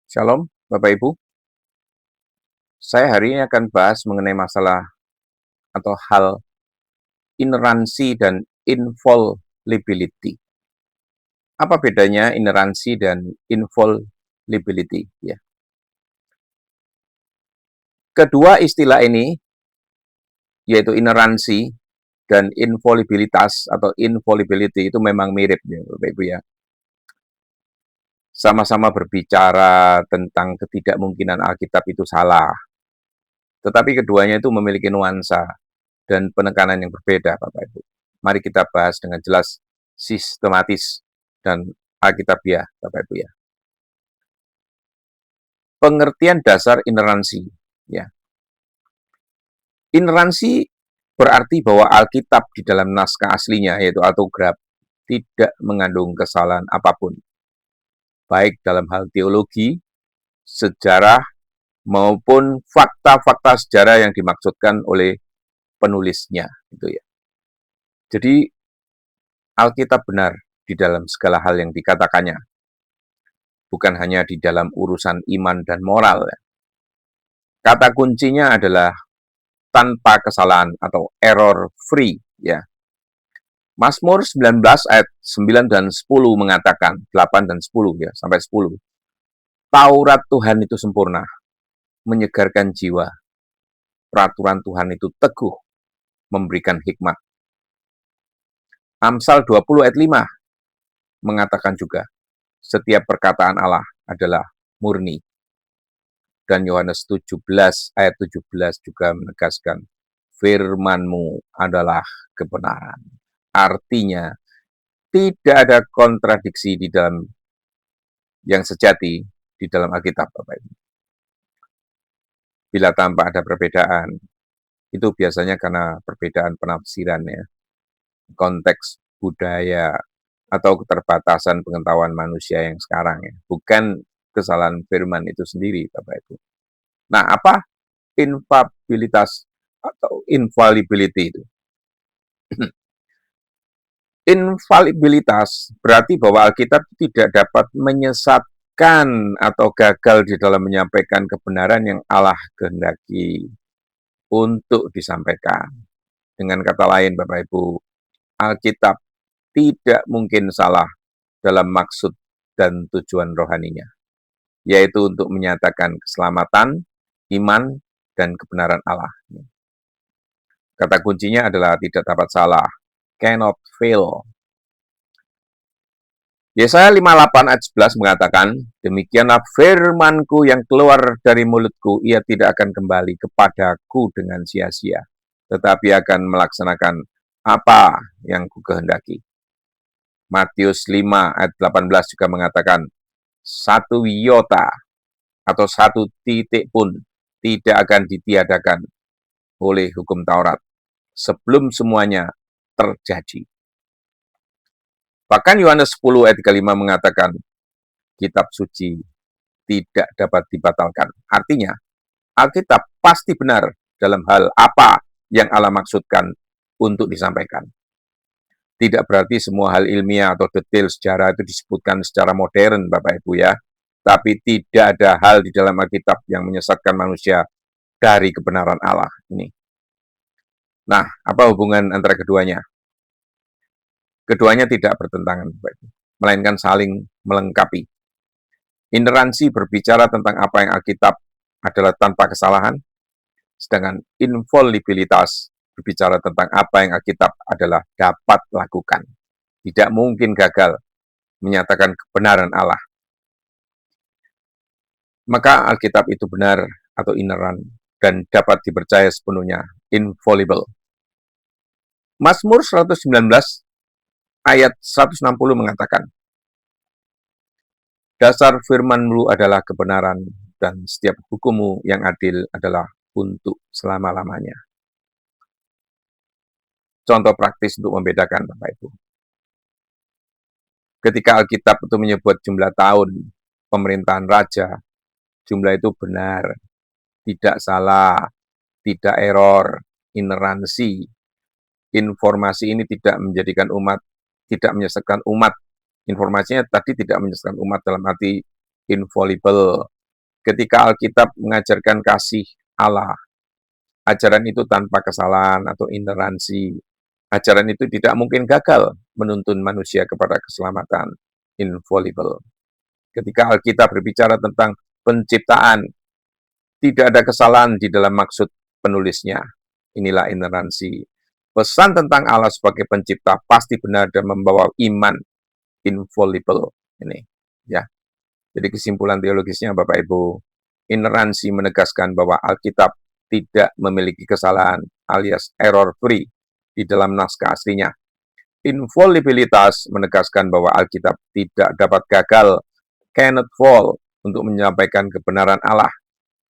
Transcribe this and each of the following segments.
Shalom, Bapak Ibu. Saya hari ini akan bahas mengenai masalah atau hal ineransi dan involvability. Apa bedanya ineransi dan involvability? Ya. Kedua istilah ini, yaitu ineransi dan involvabilitas atau involvability itu memang mirip ya, Bapak Ibu ya. Sama-sama berbicara tentang ketidakmungkinan Alkitab itu salah. Tetapi keduanya itu memiliki nuansa dan penekanan yang berbeda, Bapak Ibu. Mari kita bahas dengan jelas, sistematis, dan alkitabiah, Bapak Ibu ya. Pengertian dasar ineransi. Ya. Ineransi berarti bahwa Alkitab di dalam naskah aslinya, yaitu autograf, tidak mengandung kesalahan apapun, baik dalam hal teologi, sejarah, maupun fakta-fakta sejarah yang dimaksudkan oleh penulisnya. Gitu ya. Jadi, Alkitab benar di dalam segala hal yang dikatakannya, bukan hanya di dalam urusan iman dan moral. Kata kuncinya adalah tanpa kesalahan atau error free. Ya. Mazmur 19 ayat 9 dan 10 mengatakan, 8 dan 10 ya, sampai 10. Taurat Tuhan itu sempurna, menyegarkan jiwa. Peraturan Tuhan itu teguh, memberikan hikmat. Amsal 20 ayat 5 mengatakan juga, setiap perkataan Allah adalah murni. Dan Yohanes 17 ayat 17 juga menegaskan, firman-Mu adalah kebenaran. Artinya, tidak ada kontradiksi di dalam yang sejati di dalam Alkitab, Bapak Ibu. Bila tampak ada perbedaan, itu biasanya karena perbedaan penafsiran ya, konteks budaya, atau keterbatasan pengetahuan manusia yang sekarang ya, bukan kesalahan firman itu sendiri, Bapak Ibu. Nah, apa infabilitas atau infallibility itu? Infallibilitas berarti bahwa Alkitab tidak dapat menyesatkan atau gagal di dalam menyampaikan kebenaran yang Allah kehendaki untuk disampaikan. Dengan kata lain, Bapak Ibu, Alkitab tidak mungkin salah dalam maksud dan tujuan rohaninya, yaitu untuk menyatakan keselamatan, iman, dan kebenaran Allah. Kata kuncinya adalah tidak dapat salah, cannot fail. Yesaya 58 ayat 11 mengatakan, demikianlah firmanku yang keluar dari mulutku, ia tidak akan kembali kepadaku dengan sia-sia, tetapi akan melaksanakan apa yang kukehendaki. Matius 5 ayat 18 juga mengatakan, satu iota atau satu titik pun tidak akan ditiadakan oleh hukum Taurat sebelum semuanya terjadi. Bahkan Yohanes 10 ayat 35 mengatakan, kitab suci tidak dapat dibatalkan. Artinya, Alkitab pasti benar dalam hal apa yang Allah maksudkan untuk disampaikan. Tidak berarti semua hal ilmiah atau detail sejarah itu disebutkan secara modern, Bapak Ibu ya. Tapi tidak ada hal di dalam Alkitab yang menyesatkan manusia dari kebenaran Allah ini. Nah, apa hubungan antara keduanya? Keduanya tidak bertentangan, Bapak Ibu, melainkan saling melengkapi. Ineransi berbicara tentang apa yang Alkitab adalah tanpa kesalahan, sedangkan infallibilitas berbicara tentang apa yang Alkitab adalah dapat lakukan. Tidak mungkin gagal menyatakan kebenaran Allah. Maka Alkitab itu benar atau ineran dan dapat dipercaya sepenuhnya, infallible. Mazmur 119 ayat 160 mengatakan, dasar firman-Mu adalah kebenaran dan setiap hukum-Mu yang adil adalah untuk selama-lamanya. Contoh praktis untuk membedakan, Bapak Ibu. Ketika Alkitab itu menyebut jumlah tahun pemerintahan raja, jumlah itu benar, tidak salah, tidak error, ineransi. Informasi ini tidak menjadikan umat, tidak menyesatkan umat. Informasinya tadi tidak menyesatkan umat dalam arti infallible, Ketika Alkitab mengajarkan kasih Allah, ajaran itu tanpa kesalahan atau intoleransi. Ajaran itu tidak mungkin gagal menuntun manusia kepada keselamatan, infallible. Ketika Alkitab berbicara tentang penciptaan, tidak ada kesalahan di dalam maksud penulisnya. Inilah ineransi. Pesan tentang Allah sebagai pencipta pasti benar dan membawa iman, infallible. Ini, ya. Jadi kesimpulan teologisnya, Bapak Ibu, ineransi menegaskan bahwa Alkitab tidak memiliki kesalahan alias error free di dalam naskah aslinya. Infallibilitas menegaskan bahwa Alkitab tidak dapat gagal, cannot fall, untuk menyampaikan kebenaran Allah.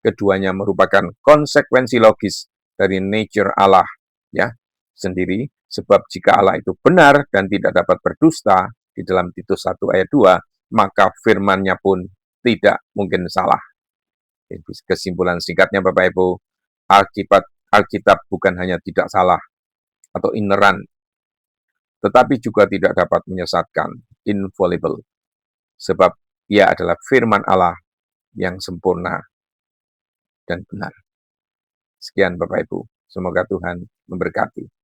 Keduanya merupakan konsekuensi logis dari nature Allah, ya, sendiri, sebab jika Allah itu benar dan tidak dapat berdusta di dalam Titus 1 ayat 2, maka firman-Nya pun tidak mungkin salah. Kesimpulan singkatnya, Bapak Ibu, Alkitab bukan hanya tidak salah atau ineran, tetapi juga tidak dapat menyesatkan, infallible, sebab ia adalah firman Allah yang sempurna dan benar. Sekian Bapak Ibu, semoga Tuhan memberkati.